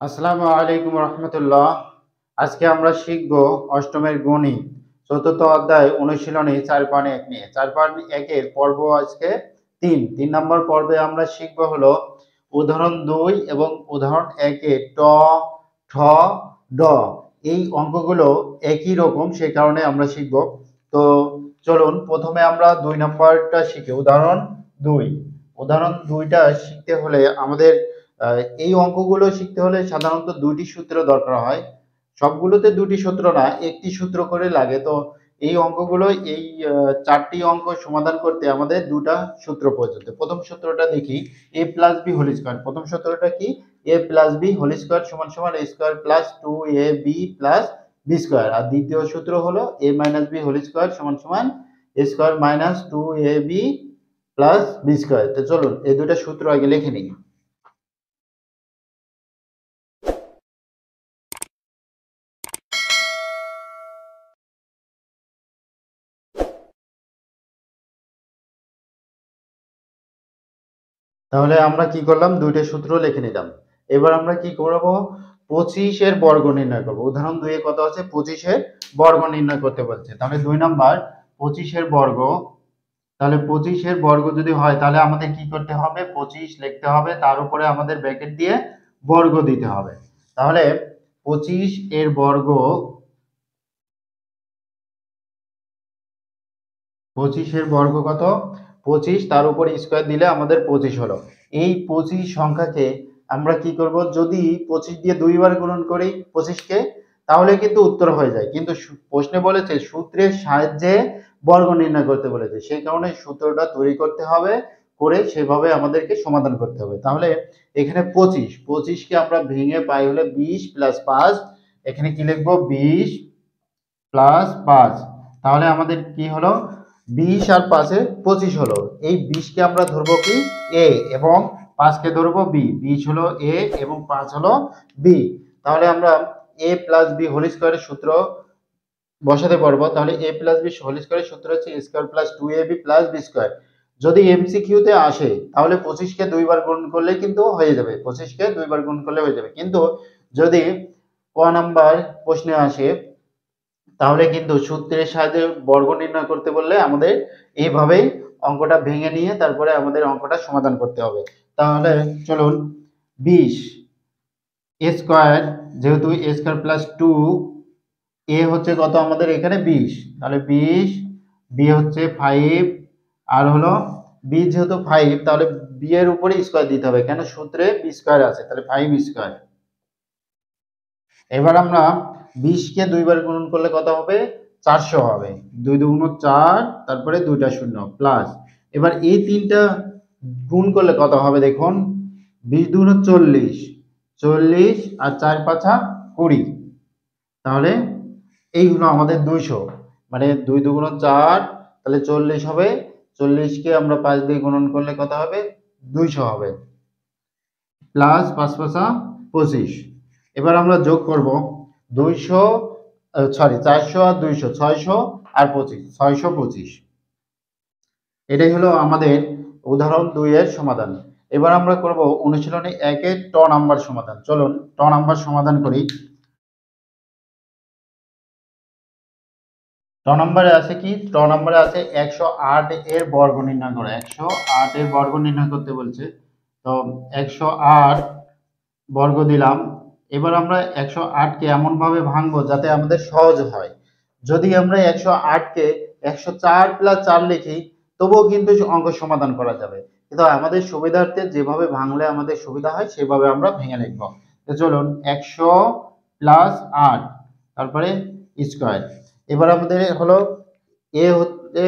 আসসালামু আলাইকুম রহমতুল্লাহ। আজকে আমরা শিখব অষ্টমের গণিত চতুর্থ অধ্যায় অনুশীলনী 4.1 নিয়ে। 4.1 পর্ব আজকে 3 নম্বর পর্বে আমরা শিখব হলো উদাহরণ 2 এবং উদাহরণ 1 ট ঠ ড। এই অঙ্কগুলো একই রকম, সেই কারণে আমরা শিখব। তো চলুন প্রথমে আমরা 2 নম্বরটা শিখি। উদাহরণ 2টা শিখতে হলে আমাদের এই অঙ্কগুলো শিখতে হলে সাধারণত দুইটি সূত্র দরকার হয়। সবগুলোতে দুটি সূত্র না, একটি সূত্র করে লাগে। তো এই অঙ্কগুলো এই 4টি অঙ্ক সমাধান করতে আমাদের দুটা সূত্র প্রয়োজন। প্রথম সূত্রটা দেখি, a plus b whole square. প্রথম সূত্রটা কি? a plus b whole square সমান সমান a square plus 2ab plus b square. আর দ্বিতীয় সূত্র হলো a minus b whole square সমান সমান a square minus 2ab plus b square. তো চলুন এই দুটা সূত্র আগে লিখে নিই। তাহলে আমরা কি করলাম, দুইটা সূত্র লিখে নিলাম। এবার আমরা কি করব, 25 এর বর্গ নির্ণয় করব। উদাহরণ 2 এ কত আছে? 25 এর বর্গ নির্ণয় করতে বলছে। তাহলে 2 নাম্বার 25 এর বর্গ। তাহলে 25 এর বর্গ যদি হয় তাহলে আমাদের কি করতে হবে? 25 লিখতে হবে, তার উপরে আমাদের ব্র্যাকেট দিয়ে বর্গ দিতে হবে। তাহলে 25 এর বর্গ, 25 এর বর্গ কত? 25, তার উপর স্কয়ার দিলে আমাদের 25 হলো। এই 25 সংখ্যাকে আমরা কি করব, যদি 25 দিয়ে দুইবার গুণন করি 25 কে, তাহলে কিন্তু উত্তর হয়ে যায়। কিন্তু প্রশ্নে বলেছে সূত্রের সাহায্যে বর্গ নির্ণয় করতে বলেছে, সেই কারণে সূত্রটা তৈরি করতে হবে, করে সেভাবে আমাদেরকে সমাধান করতে হবে। তাহলে এখানে 25 কে আমরা ভেঙে পাই হলে 20 প্লাস 5। এখানে কি লিখবো? 20 প্লাস 5। তাহলে আমাদের কি হলো? 20 আর 5 এ 25 হলো। এই 20 কে আমরা ধরবো কি? a, এবং 5 কে ধরবো b। 20 হলো a এবং 5 হলো b। তাহলে আমরা a প্লাস b হোল স্কয়ারের সূত্র বসাতে পারবো। তাহলে a প্লাস b হোল স্কয়ারের সূত্র হচ্ছে a square plus 2ab plus b square. যদি এমসিকিউ তে আসে তাহলে 25 কে দুইবার গুণ করলে কিন্তু হয়ে যাবে। 25 কে দুইবার গুণ করলে হয়ে যাবে। কিন্তু যদি ক নাম্বার প্রশ্নে আসে তাহলে কিন্তু সূত্রের সাহায্যে বর্গ নির্ণয় করতে বললে আমাদের এইভাবেই অঙ্কটা ভেঙে নিয়ে তারপরে আমাদের অঙ্কটা সমাধান করতে হবে। তাহলে চলুন, 20 এ স্কয়ার, যেহেতু এ স্কয়ার প্লাস 2, এ হচ্ছে কত আমাদের এখানে? 20। তাহলে 20, বি হচ্ছে 5, আর হলো বি যেহেতু 5, তাহলে বি এর উপরে স্কয়ার দিতে হবে, কেন? সূত্রে বি স্কয়ার আছে, তাহলে 5 স্কয়ার। এবার আমরা 20 কে দুইবার গুণন করলে কত হবে? 400 হবে। 2 দুগুণ 4, তারপরে দুইটা শূন্য প্লাস। এবার এই তিনটা গুণ করলে কত হবে দেখুন? 20 দুগুণ 40, 40 আর 4 পাঁচা 20। তাহলে এই হলো আমাদের 200। মানে 2 দুগুণ 4, তাহলে 40 হবে। 40 কে আমরা 5 দিয়ে গুণন করলে কত হবে? 200 হবে। প্লাস 5 পাঁচা 25। এবার আমরা যোগ করব 200, 400 আর 200, 600 আর 25, 625। এটাই হলো আমাদের উদাহরণ 2 এর সমাধান। এবার আমরা করব অনুশীলনী 1 এর ট নাম্বার সমাধান। চলুন ট নাম্বার সমাধান করি। ট নম্বরে আছে কি? ট নম্বরে আছে 108 এর বর্গ নির্ণয় করো। 108 এর বর্গ নির্ণয় করতে বলছে। তো 108 বর্গ দিলাম। এবার আমরা 108 কে এমন ভাবে ভাঙবো যাতে আমাদের সহজ হয়। যদি আমরা 108 কে 104 প্লাস 4 লিখি তবুও কিন্তু অঙ্ক সমাধান করা যাবে, কিন্তু আমাদের সুবিধার্থে যেভাবে ভাঙলে আমাদের সুবিধা হয় সেভাবে আমরা ভেঙে লিখব। তো চলুন, 100 প্লাস 8, তারপরে স্কয়ার। এবার আমাদের হলো এ হচ্ছে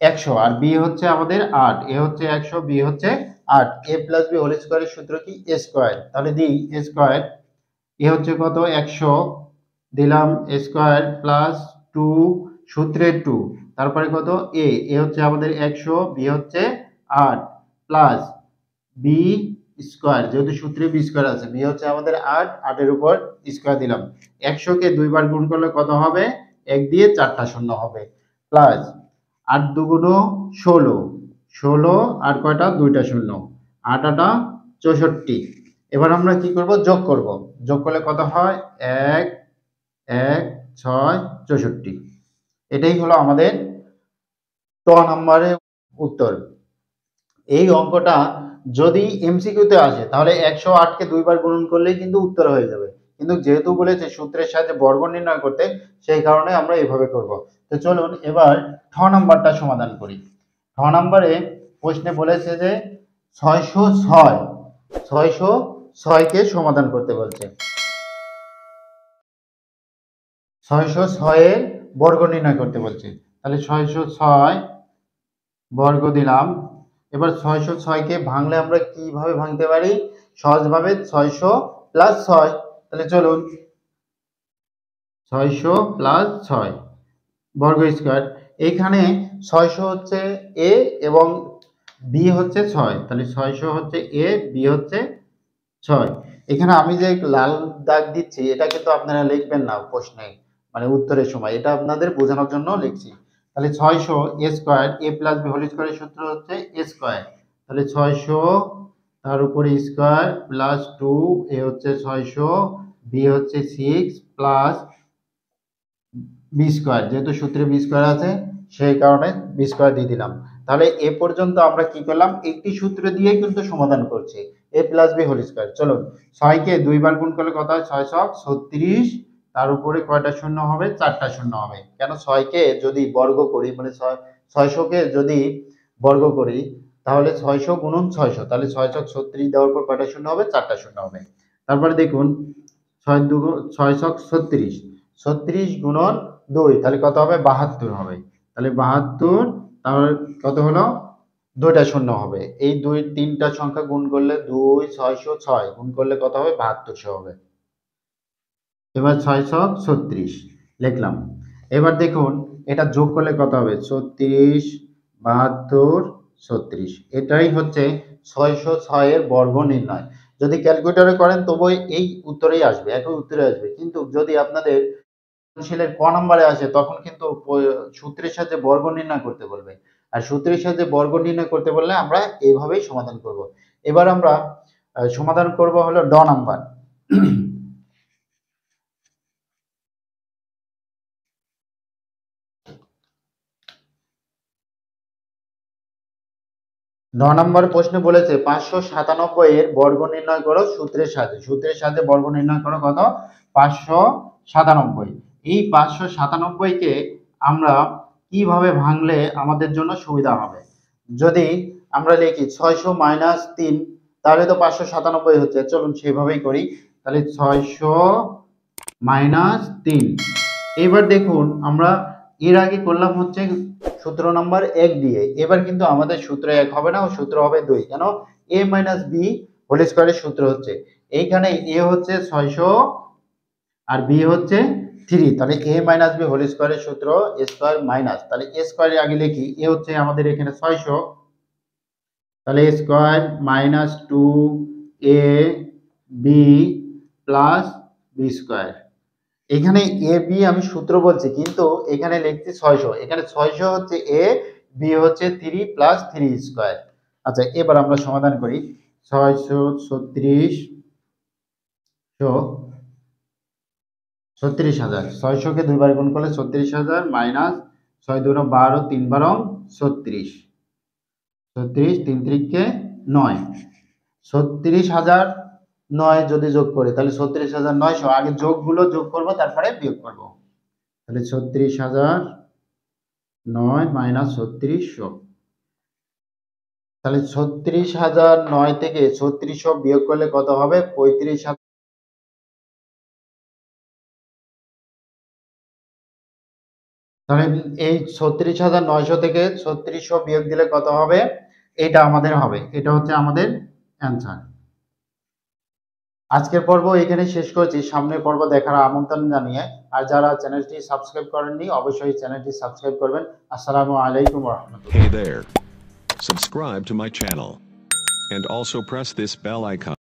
100 আর বি হচ্ছে আমাদের 8। এ হচ্ছে 100, বি হচ্ছে 8। এ প্লাস বি হোল স্কয়ারের সূত্র কি? এ স্কয়ার। তাহলে দিই এ স্কয়ার। এ হচ্ছে কত? 100 দিলাম, এ স্কয়ার প্লাস 2 সূত্রের 2, তারপরে কত? এ, এ হচ্ছে আমাদের 100, বি হচ্ছে 8 প্লাস বি স্কয়ার, যেহেতু সূত্রে বি স্কয়ার আছে, বি হচ্ছে আমাদের 8, 8 এর উপর স্কয়ার দিলাম। 100 কে দুইবার গুণ করলে কত হবে? 1 দিয়ে 4টা শূন্য হবে, প্লাস 8 দুগুণ 16, 16 আর কয়টা? দুইটা শূন্য, 8 8 64। এবার আমরা কি করব, যোগ করব। যোগ করলে কত হয়, 1 1 6 64। এটাই হলো আমাদের ট নাম্বারের উত্তর। এই অঙ্কটা যদি এমসিকিউতে আসে তাহলে 108 কে দুইবার গুণন করলেই কিন্তু উত্তর হয়ে যাবে, কিন্তু যেহেতু বলেছে সূত্রের সাহায্যে বর্গ নির্ণয় করতে, সেই কারণে আমরা এভাবে করব। তো চলুন এবার ঠ নাম্বারটা সমাধান করি। ঠ নাম্বারে প্রশ্নে বলেছে যে 606 কে সমাধান করতে বলছে। 606 এর বর্গ নির্ণয় করতে বলছে। তাহলে 606 বর্গ দিলাম। এবার 606 কে ভাঙলে আমরা কিভাবে ভাঙতে পারি, সহজভাবে 600 প্লাস 6। তাহলে চলুন 600 প্লাস 6 বর্গ স্কয়ার। এইখানে 600 হচ্ছে এ এবং বি হচ্ছে 6, তাহলে 600 হচ্ছে এ, বি হচ্ছে 6। এখানে আমি যে লাল দাগ দিচ্ছি এটা কিন্তু আপনারা লিখবেন না প্রশ্নে, মানে উত্তরের সময়, এটা আপনাদের বোঝানোর জন্য লিখছি। তাহলে 600 এ স্কয়ার, এ প্লাস বি হোল স্কয়ারের সূত্র হচ্ছে এ স্কয়ার। তাহলে 600 তার উপরে স্কয়ার প্লাস 2, এ হচ্ছে 600, বি হচ্ছে 6 প্লাস বি স্কয়ার, যেহেতু সূত্রে বি স্কয়ার আছে সেই কারণে বি স্কয়ার দিয়ে দিলাম। তাহলে এ পর্যন্ত আমরা কি করলাম, একটি সূত্র দিয়েই কিন্তু সমাধান করছি, এ প্লাস বি হোল স্কয়ার। চলো 6 কে দুইবার গুণ করলে কত হয়, 6 ছক 36, তার উপরে কয়টা শূন্য হবে, 4টা শূন্য হবে। কেন, 6 কে যদি বর্গ করি, মানে 600 কে যদি বর্গ করি তাহলে 600 গুণন 600, তাহলে 6 ছক 36 দেওয়ার পর কয়টা শূন্য হবে, 4টা শূন্য হবে। তারপরে দেখুন 6 ছক 36, 36 গুণন 2, তাহলে কত হবে, 72 হবে। তাহলে 72, তাহলে কত হলো, 2টা শূন্য হবে। এই 3টা সংখ্যা গুণ করলে 2 606 গুণ করলে কত হবে, 7200 হবে। এবার 6 ছক 36 লিখলাম। এবার দেখুন এটা যোগ করলে কত হবে, 36 72 36। এটাই হচ্ছে 606 এর বর্গ নির্ণয়। যদি ক্যালকুলেটরে করেন তবুও এই উত্তরেই আসবে, একই উত্তরে আসবে। কিন্তু যদি আপনাদের সৃজনশীলের ক নম্বরে আসে তখন কিন্তু সূত্রের সাহায্যে বর্গ নির্ণয় করতে বলবে, আর সূত্রের সাহায্যে বর্গ নির্ণয় করতে বললে আমরা এইভাবেই সমাধান করব। এবার আমরা সমাধান করব হলো ড নাম্বার। নম্বর প্রশ্নে বলেছে 597 এর বর্গ নির্ণয় করো সূত্রের সাহায্যে। সূত্রের সাহায্যে বর্গ নির্ণয় করো কত, 597। এই 597 কে আমরা কিভাবে ভাঙলে আমাদের জন্য সুবিধা হবে, যদি আমরা লিখি 600 মাইনাস 3, তাহলে তো 597 হচ্ছে। চলুন সেভাবেই করি। তাহলে 600 মাইনাস 3। এবার দেখুন আমরা এর আগে করলাম হচ্ছে সূত্র নাম্বার 1 দিয়ে, এবার কিন্তু আমাদের সূত্র 1 হবে না, সূত্র হবে 2। কেন, a মাইনাস বি হোল স্কয়ারের সূত্র হচ্ছে, এইখানে a হচ্ছে 600 আর b হচ্ছে 3, তাহলে a মাইনাস বি হোল স্কয়ারের সূত্র a স্কয়ার মাইনাস, তাহলে a স্কয়ারের আগে লিখি, a হচ্ছে আমাদের এখানে 600, তাহলে a square minus 2a b plus b square. এখানে এ বি আমি সূত্র বলছি, কিন্তু এখানে লিখছি 600, এখানে 600 হচ্ছে এ, বি হচ্ছে 3 প্লাস 3 স্কয়ার। আচ্ছা এবার আমরা সমাধান করি। 636 36000, 600 কে দুইবার গুণ করলে 36000 মাইনাস 6 2 12, 3 12 36, 36 3 3 কে 9, 36009 যদি যোগ করি তাহলে 36900। আগে যোগগুলো যোগ করব তারপরে বিয়োগ করব। তাহলে 36009 মাইনাস 3600, তাহলে 36009 থেকে 3600 বিয়োগ করলে কত হবে, 35000। তাহলে এই 36900 থেকে 3600 বিয়োগ দিলে কত হবে, এটা আমাদের হবে, এটা হচ্ছে আমাদের অ্যান্সার। আজকের পর্ব এখানে শেষ করছি, সামনের পর্ব দেখার আমন্ত্রণ জানিয়ে, আর যারা চ্যানেলটি সাবস্ক্রাইব করেননি অবশ্যই চ্যানেলটি সাবস্ক্রাইব করবেন। আসসালামু আলাইকুম ওয়া রাহমাতুল্লাহ। Hey there. Subscribe to my channel. And also press this bell icon.